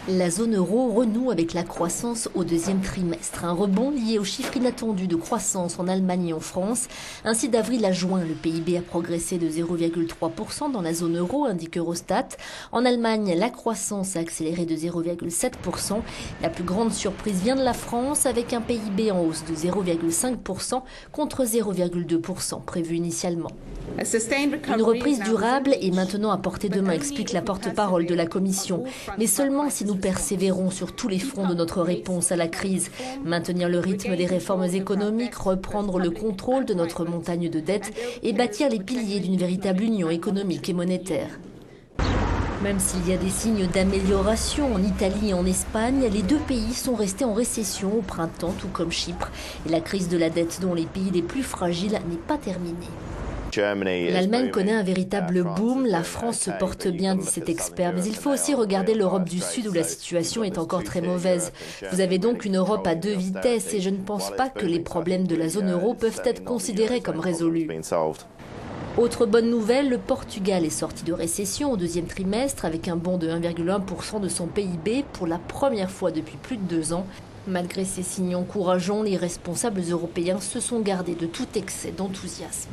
La zone euro renoue avec la croissance au deuxième trimestre. Un rebond lié aux chiffres inattendus de croissance en Allemagne et en France. Ainsi, d'avril à juin, le PIB a progressé de 0,3% dans la zone euro, indique Eurostat. En Allemagne, la croissance a accéléré de 0,7%. La plus grande surprise vient de la France, avec un PIB en hausse de 0,5% contre 0,2% prévu initialement. Une reprise durable est maintenant à portée de main, explique la porte-parole de la Commission. Mais seulement si nous persévérons sur tous les fronts de notre réponse à la crise. Maintenir le rythme des réformes économiques, reprendre le contrôle de notre montagne de dette et bâtir les piliers d'une véritable union économique et monétaire. Même s'il y a des signes d'amélioration en Italie et en Espagne, les deux pays sont restés en récession au printemps, tout comme Chypre. Et la crise de la dette dont les pays les plus fragiles n'est pas terminée. L'Allemagne connaît un véritable boom, la France se porte bien, dit cet expert. Mais il faut aussi regarder l'Europe du Sud où la situation est encore très mauvaise. Vous avez donc une Europe à deux vitesses et je ne pense pas que les problèmes de la zone euro peuvent être considérés comme résolus. Autre bonne nouvelle, le Portugal est sorti de récession au deuxième trimestre avec un bond de 1,1% de son PIB pour la première fois depuis plus de 2 ans. Malgré ces signes encourageants, les responsables européens se sont gardés de tout excès d'enthousiasme.